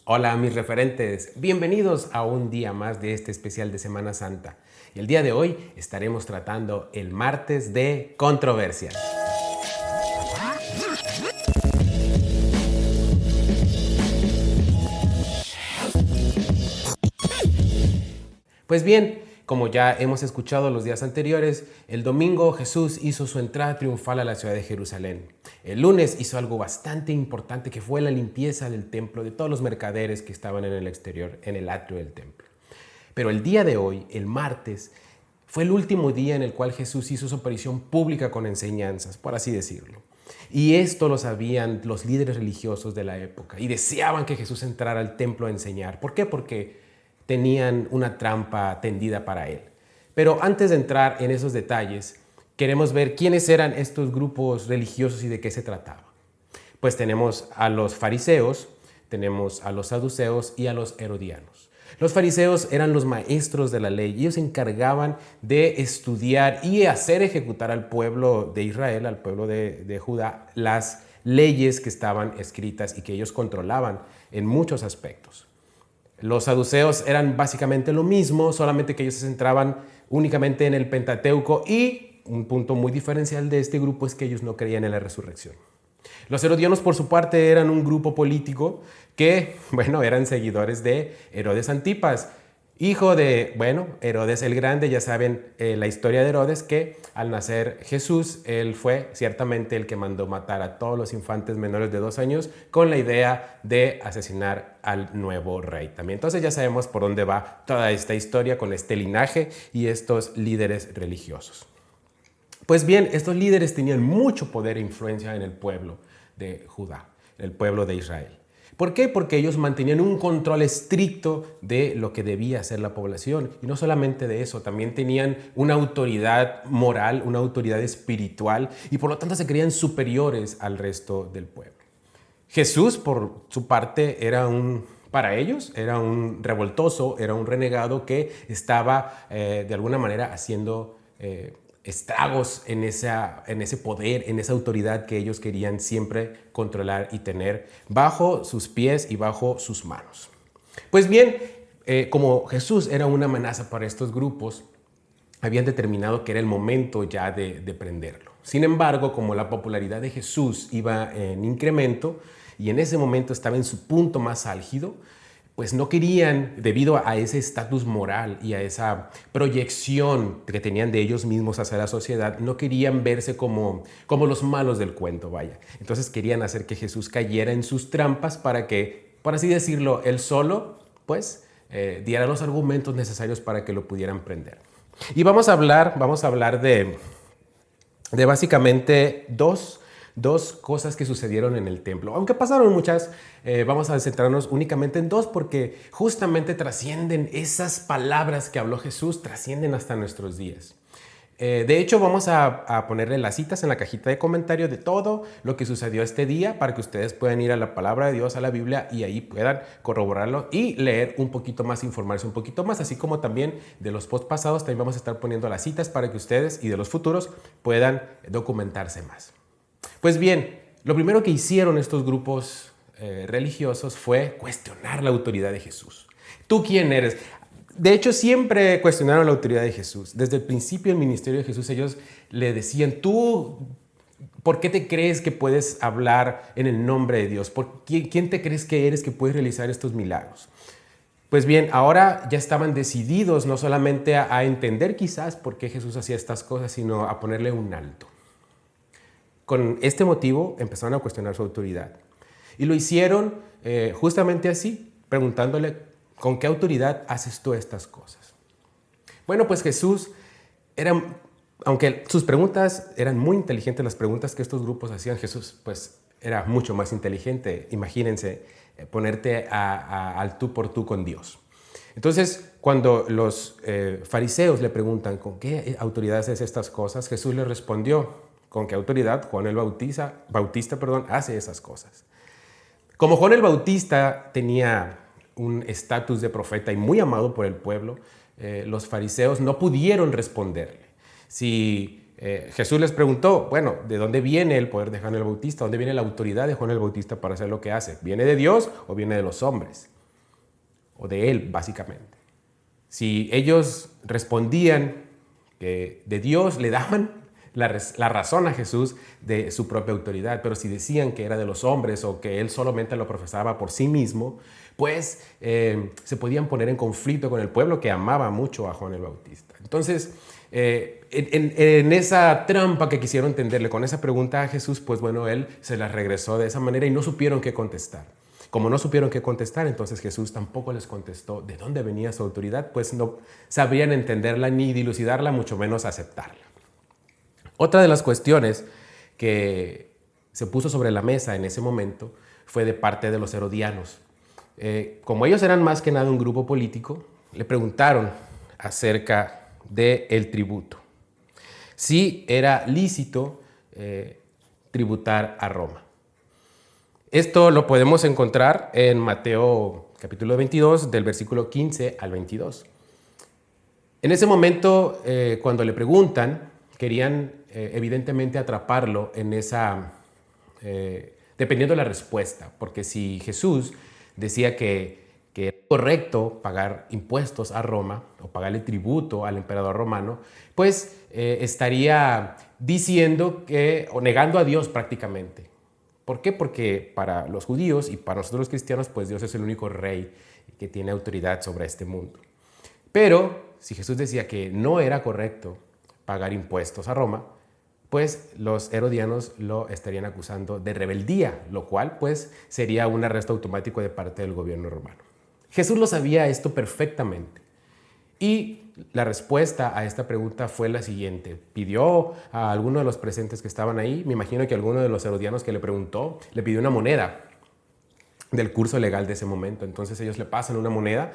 Hola mis referentes, bienvenidos a un día más de este especial de Semana Santa. Y el día de hoy estaremos tratando el martes de controversias. Pues bien, como ya hemos escuchado los días anteriores, el domingo Jesús hizo su entrada triunfal a la ciudad de Jerusalén. El lunes hizo algo bastante importante que fue la limpieza del templo de todos los mercaderes que estaban en el exterior, en el atrio del templo. Pero el día de hoy, el martes, fue el último día en el cual Jesús hizo su aparición pública con enseñanzas, por así decirlo. Y esto lo sabían los líderes religiosos de la época y deseaban que Jesús entrara al templo a enseñar. ¿Por qué? Porque tenían una trampa tendida para él. Pero antes de entrar en esos detalles, queremos ver quiénes eran estos grupos religiosos y de qué se trataba. Pues tenemos a los fariseos, tenemos a los saduceos y a los herodianos. Los fariseos eran los maestros de la ley y ellos se encargaban de estudiar y hacer ejecutar al pueblo de Israel, al pueblo de Judá, las leyes que estaban escritas y que ellos controlaban en muchos aspectos. Los saduceos eran básicamente lo mismo, solamente que ellos se centraban únicamente en el Pentateuco y un punto muy diferencial de este grupo es que ellos no creían en la resurrección. Los herodianos, por su parte, eran un grupo político que, eran seguidores de Herodes Antipas, hijo de, Herodes el Grande. Ya saben la historia de Herodes, que al nacer Jesús, él fue ciertamente el que mandó matar a todos los infantes menores de 2 años con la idea de asesinar al nuevo rey también. Entonces ya sabemos por dónde va toda esta historia con este linaje y estos líderes religiosos. Pues bien, estos líderes tenían mucho poder e influencia en el pueblo de Judá, en el pueblo de Israel. ¿Por qué? Porque ellos mantenían un control estricto de lo que debía hacer la población. Y no solamente de eso, también tenían una autoridad moral, una autoridad espiritual y por lo tanto se creían superiores al resto del pueblo. Jesús, por su parte, para ellos, era un revoltoso, era un renegado que estaba de alguna manera haciendo estragos en ese poder, en esa autoridad que ellos querían siempre controlar y tener bajo sus pies y bajo sus manos. Pues bien, como Jesús era una amenaza para estos grupos, habían determinado que era el momento ya de prenderlo. Sin embargo, como la popularidad de Jesús iba en incremento y en ese momento estaba en su punto más álgido, pues no querían, debido a ese estatus moral y a esa proyección que tenían de ellos mismos hacia la sociedad, no querían verse como los malos del cuento, vaya. Entonces querían hacer que Jesús cayera en sus trampas para que, por así decirlo, él solo, diera los argumentos necesarios para que lo pudieran prender. Y vamos a hablar de básicamente dos cosas que sucedieron en el templo. Aunque pasaron muchas, vamos a centrarnos únicamente en dos porque justamente trascienden esas palabras que habló Jesús, trascienden hasta nuestros días. De hecho, vamos a ponerle las citas en la cajita de comentarios de todo lo que sucedió este día para que ustedes puedan ir a la palabra de Dios, a la Biblia, y ahí puedan corroborarlo y leer un poquito más, informarse un poquito más, así como también de los posts pasados también vamos a estar poniendo las citas para que ustedes y de los futuros puedan documentarse más. Pues bien, lo primero que hicieron estos grupos religiosos fue cuestionar la autoridad de Jesús. ¿Tú quién eres? De hecho, siempre cuestionaron la autoridad de Jesús. Desde el principio del ministerio de Jesús, ellos le decían, ¿tú por qué te crees que puedes hablar en el nombre de Dios? ¿Quién te crees que eres que puedes realizar estos milagros? Pues bien, ahora ya estaban decididos no solamente a entender quizás por qué Jesús hacía estas cosas, sino a ponerle un alto. Con este motivo empezaron a cuestionar su autoridad. Y lo hicieron justamente así, preguntándole, ¿con qué autoridad haces tú estas cosas? Bueno, pues Jesús aunque sus preguntas eran muy inteligentes, las preguntas que estos grupos hacían, Jesús pues era mucho más inteligente. Imagínense ponerte al tú por tú con Dios. Entonces, cuando los fariseos le preguntan, ¿con qué autoridad haces estas cosas? Jesús les respondió, ¿con qué autoridad Juan el Bautista hace esas cosas? Como Juan el Bautista tenía un estatus de profeta y muy amado por el pueblo, los fariseos no pudieron responderle. Si Jesús les preguntó, ¿de dónde viene el poder de Juan el Bautista? ¿Dónde viene la autoridad de Juan el Bautista para hacer lo que hace? ¿Viene de Dios o viene de los hombres? o de él, básicamente. Si ellos respondían que de Dios, le daban la razón a Jesús de su propia autoridad, pero si decían que era de los hombres o que él solamente lo profesaba por sí mismo, pues se podían poner en conflicto con el pueblo que amaba mucho a Juan el Bautista. Entonces, en esa trampa que quisieron tenderle con esa pregunta a Jesús, pues bueno, él se la regresó de esa manera y no supieron qué contestar. Como no supieron qué contestar, entonces Jesús tampoco les contestó de dónde venía su autoridad, pues no sabrían entenderla ni dilucidarla, mucho menos aceptarla. Otra de las cuestiones que se puso sobre la mesa en ese momento fue de parte de los herodianos. Como ellos eran más que nada un grupo político, le preguntaron acerca del tributo. Si era lícito tributar a Roma. Esto lo podemos encontrar en Mateo capítulo 22, del versículo 15 al 22. En ese momento, cuando le preguntan, querían evidentemente atraparlo en esa, dependiendo de la respuesta, porque si Jesús decía que era correcto pagar impuestos a Roma o pagarle tributo al emperador romano, pues estaría diciendo que, o negando a Dios prácticamente. ¿Por qué? Porque para los judíos y para nosotros los cristianos, pues Dios es el único rey que tiene autoridad sobre este mundo. Pero si Jesús decía que no era correcto pagar impuestos a Roma, pues los herodianos lo estarían acusando de rebeldía, lo cual pues sería un arresto automático de parte del gobierno romano. Jesús lo sabía esto perfectamente. Y la respuesta a esta pregunta fue la siguiente. Pidió a alguno de los presentes que estaban ahí, me imagino que alguno de los herodianos que le preguntó, le pidió una moneda del curso legal de ese momento. Entonces ellos le pasan una moneda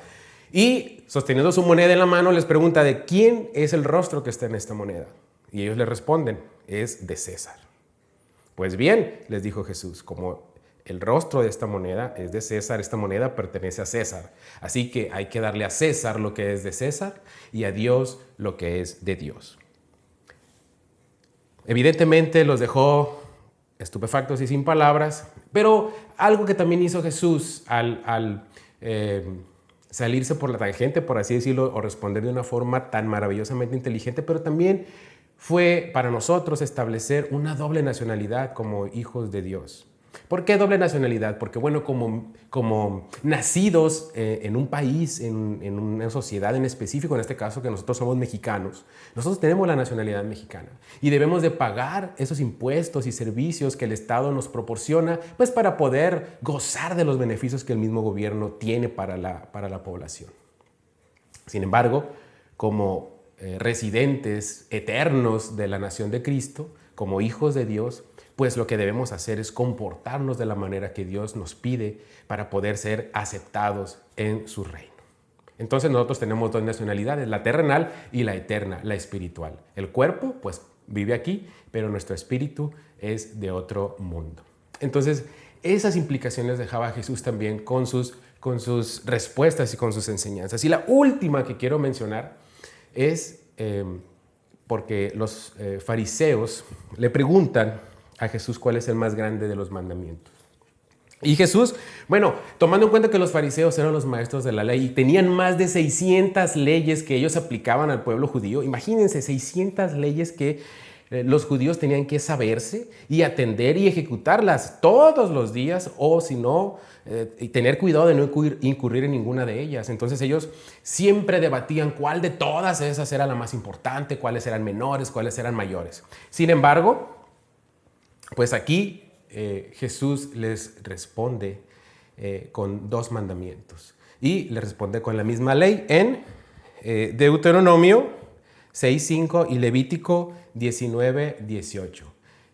y sosteniendo su moneda en la mano les pregunta de quién es el rostro que está en esta moneda. Y ellos le responden, es de César. Pues bien, les dijo Jesús, como el rostro de esta moneda es de César, esta moneda pertenece a César. Así que hay que darle a César lo que es de César y a Dios lo que es de Dios. Evidentemente los dejó estupefactos y sin palabras, pero algo que también hizo Jesús al salirse por la tangente, por así decirlo, o responder de una forma tan maravillosamente inteligente, pero también fue para nosotros establecer una doble nacionalidad como hijos de Dios. ¿Por qué doble nacionalidad? Porque bueno, como nacidos en un país, en una sociedad en específico, en este caso que nosotros somos mexicanos, nosotros tenemos la nacionalidad mexicana y debemos de pagar esos impuestos y servicios que el Estado nos proporciona, pues para poder gozar de los beneficios que el mismo gobierno tiene para la población. Sin embargo, como residentes eternos de la nación de Cristo, como hijos de Dios, pues lo que debemos hacer es comportarnos de la manera que Dios nos pide para poder ser aceptados en su reino. Entonces nosotros tenemos dos nacionalidades, la terrenal y la eterna, la espiritual. El cuerpo pues vive aquí, pero nuestro espíritu es de otro mundo. Entonces esas implicaciones dejaba Jesús también con sus respuestas y con sus enseñanzas. Y la última que quiero mencionar es porque los fariseos le preguntan a Jesús cuál es el más grande de los mandamientos. Y Jesús, bueno, tomando en cuenta que los fariseos eran los maestros de la ley y tenían más de 600 leyes que ellos aplicaban al pueblo judío, imagínense 600 leyes que los judíos tenían que saberse y atender y ejecutarlas todos los días, o si no, tener cuidado de no incurrir en ninguna de ellas. Entonces ellos siempre debatían cuál de todas esas era la más importante, cuáles eran menores, cuáles eran mayores. Sin embargo, pues aquí Jesús les responde con dos mandamientos y les responde con la misma ley en Deuteronomio 6:5 y Levítico 19:18.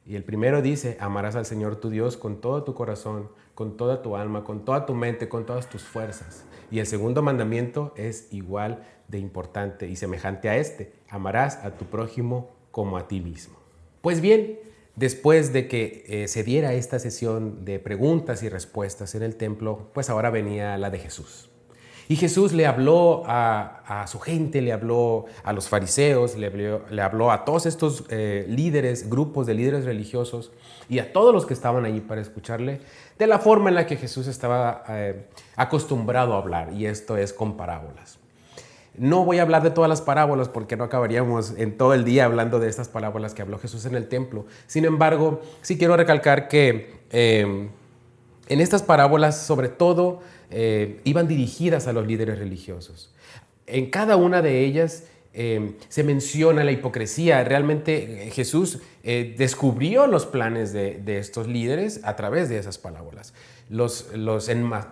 Y el primero dice, amarás al Señor tu Dios con todo tu corazón, con toda tu alma, con toda tu mente, con todas tus fuerzas. Y el segundo mandamiento es igual de importante y semejante a este, amarás a tu prójimo como a ti mismo. Pues bien, después de que se diera esta sesión de preguntas y respuestas en el templo, pues ahora venía la de Jesús. Y Jesús le habló a su gente, le habló a los fariseos, le habló a todos estos líderes, grupos de líderes religiosos y a todos los que estaban allí para escucharle, de la forma en la que Jesús estaba acostumbrado a hablar, y esto es con parábolas. No voy a hablar de todas las parábolas porque no acabaríamos en todo el día hablando de estas parábolas que habló Jesús en el templo. Sin embargo, sí quiero recalcar que en estas parábolas, sobre todo, iban dirigidas a los líderes religiosos. En cada una de ellas se menciona la hipocresía. Realmente Jesús descubrió los planes de estos líderes a través de esas parábolas. Los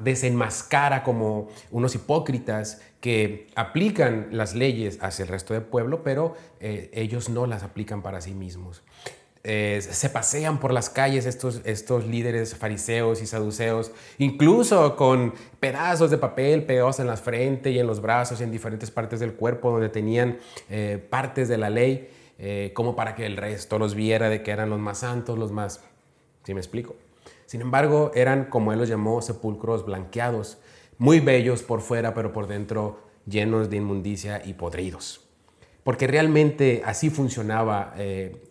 desenmascara como unos hipócritas que aplican las leyes hacia el resto del pueblo, pero ellos no las aplican para sí mismos. Se pasean por las calles estos líderes fariseos y saduceos, incluso con pedazos de papel pegados en la frente y en los brazos y en diferentes partes del cuerpo donde tenían partes de la ley, como para que el resto los viera de que eran los más santos, los más... ¿Sí me explico? Sin embargo, eran, como él los llamó, sepulcros blanqueados, muy bellos por fuera, pero por dentro llenos de inmundicia y podridos. Porque realmente así funcionaba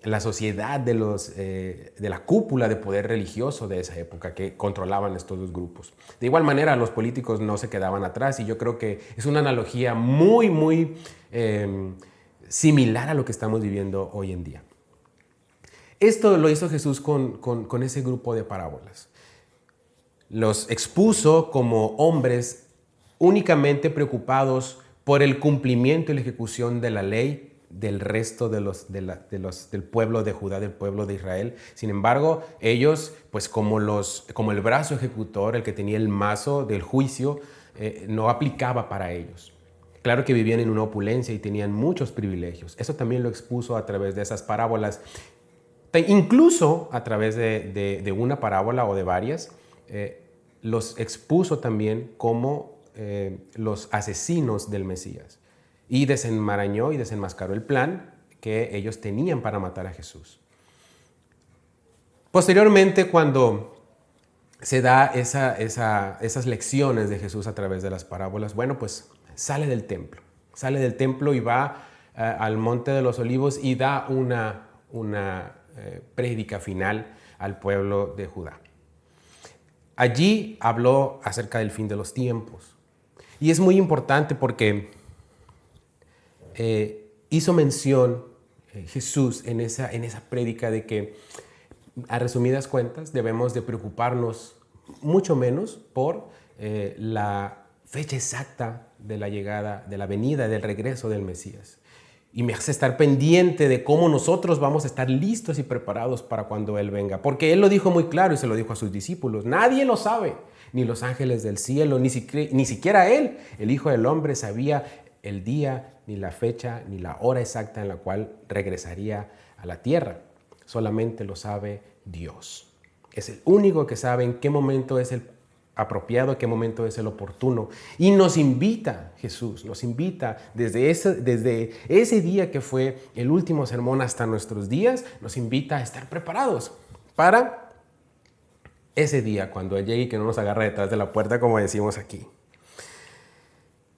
la sociedad de la cúpula de poder religioso de esa época, que controlaban estos dos grupos. De igual manera, los políticos no se quedaban atrás, y yo creo que es una analogía muy similar a lo que estamos viviendo hoy en día. Esto lo hizo Jesús con ese grupo de parábolas. Los expuso como hombres únicamente preocupados por el cumplimiento y la ejecución de la ley del resto del pueblo de Judá, del pueblo de Israel. Sin embargo, ellos, pues como el brazo ejecutor, el que tenía el mazo del juicio, no aplicaba para ellos. Claro que vivían en una opulencia y tenían muchos privilegios. Eso también lo expuso a través de esas parábolas. Incluso a través de una parábola o de varias, los expuso también como los asesinos del Mesías, y desenmarañó y desenmascaró el plan que ellos tenían para matar a Jesús. Posteriormente, cuando se da esas lecciones de Jesús a través de las parábolas, bueno, pues sale del templo y va al Monte de los Olivos y da una prédica final al pueblo de Judá. Allí habló acerca del fin de los tiempos. Y es muy importante porque hizo mención Jesús en esa prédica de que, a resumidas cuentas, debemos de preocuparnos mucho menos por la fecha exacta de la llegada, de la venida, del regreso del Mesías. Y me hace estar pendiente de cómo nosotros vamos a estar listos y preparados para cuando Él venga. Porque Él lo dijo muy claro y se lo dijo a sus discípulos. Nadie lo sabe, ni los ángeles del cielo, ni siquiera Él, el Hijo del Hombre, sabía el día, ni la fecha, ni la hora exacta en la cual regresaría a la tierra. Solamente lo sabe Dios. Es el único que sabe en qué momento es el apropiado, qué momento es el oportuno. Y nos invita, Jesús, nos invita desde ese día que fue el último sermón hasta nuestros días, nos invita a estar preparados para ese día cuando Él llegue y que no nos agarre detrás de la puerta, como decimos aquí.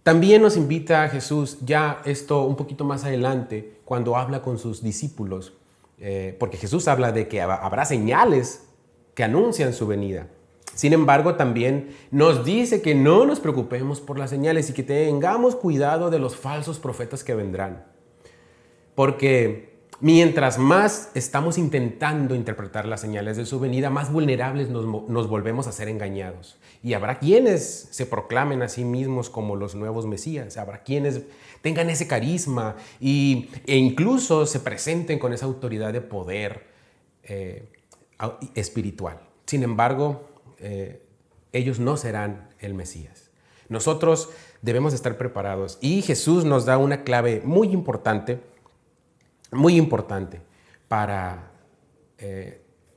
También nos invita a Jesús, ya esto un poquito más adelante, cuando habla con sus discípulos, porque Jesús habla de que habrá señales que anuncian su venida. Sin embargo, también nos dice que no nos preocupemos por las señales y que tengamos cuidado de los falsos profetas que vendrán. Porque mientras más estamos intentando interpretar las señales de su venida, más vulnerables nos volvemos a ser engañados. Y habrá quienes se proclamen a sí mismos como los nuevos Mesías. Habrá quienes tengan ese carisma e incluso se presenten con esa autoridad de poder espiritual. Sin embargo, ellos no serán el Mesías. Nosotros debemos estar preparados, y Jesús nos da una clave muy importante para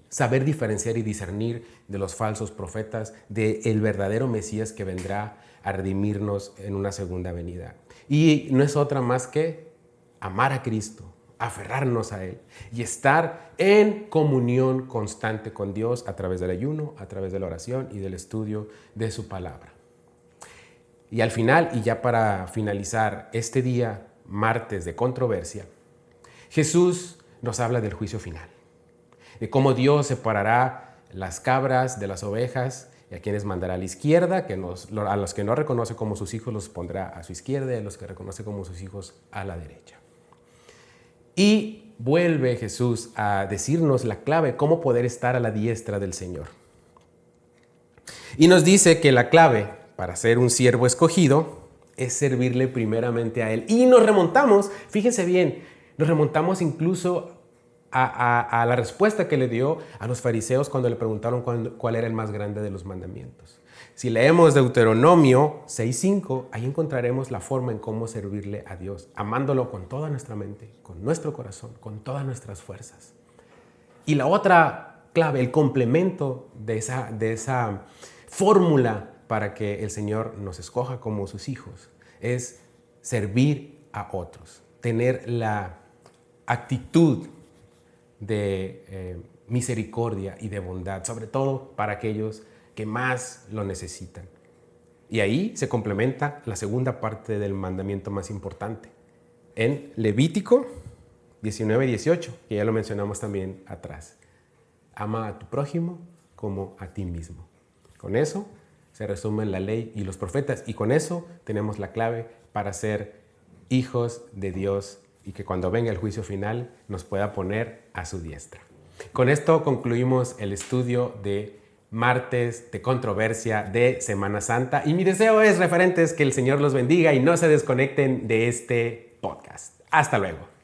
saber diferenciar y discernir de los falsos profetas, del verdadero Mesías que vendrá a redimirnos en una segunda venida. Y no es otra más que amar a Cristo, aferrarnos a Él y estar en comunión constante con Dios a través del ayuno, a través de la oración y del estudio de su palabra. Y al final, y ya para finalizar este día, martes de controversia, Jesús nos habla del juicio final, de cómo Dios separará las cabras de las ovejas y a quienes mandará a la izquierda, a los que no reconoce como sus hijos los pondrá a su izquierda y a los que reconoce como sus hijos a la derecha. Y vuelve Jesús a decirnos la clave, cómo poder estar a la diestra del Señor. Y nos dice que la clave para ser un siervo escogido es servirle primeramente a Él. Y nos remontamos, fíjense bien, nos remontamos incluso a la respuesta que le dio a los fariseos cuando le preguntaron cuál era el más grande de los mandamientos. Si leemos Deuteronomio 6:5, ahí encontraremos la forma en cómo servirle a Dios, amándolo con toda nuestra mente, con nuestro corazón, con todas nuestras fuerzas. Y la otra clave, el complemento de esa fórmula para que el Señor nos escoja como sus hijos, es servir a otros, tener la actitud de misericordia y de bondad, sobre todo para aquellos que más lo necesitan. Y ahí se complementa la segunda parte del mandamiento más importante, en Levítico 19:18, que ya lo mencionamos también atrás. Ama a tu prójimo como a ti mismo. Con eso se resumen la ley y los profetas, y con eso tenemos la clave para ser hijos de Dios y que cuando venga el juicio final nos pueda poner a su diestra. Con esto concluimos el estudio de martes de controversia de Semana Santa, y mi deseo es, referentes, que el Señor los bendiga y no se desconecten de este podcast. Hasta luego.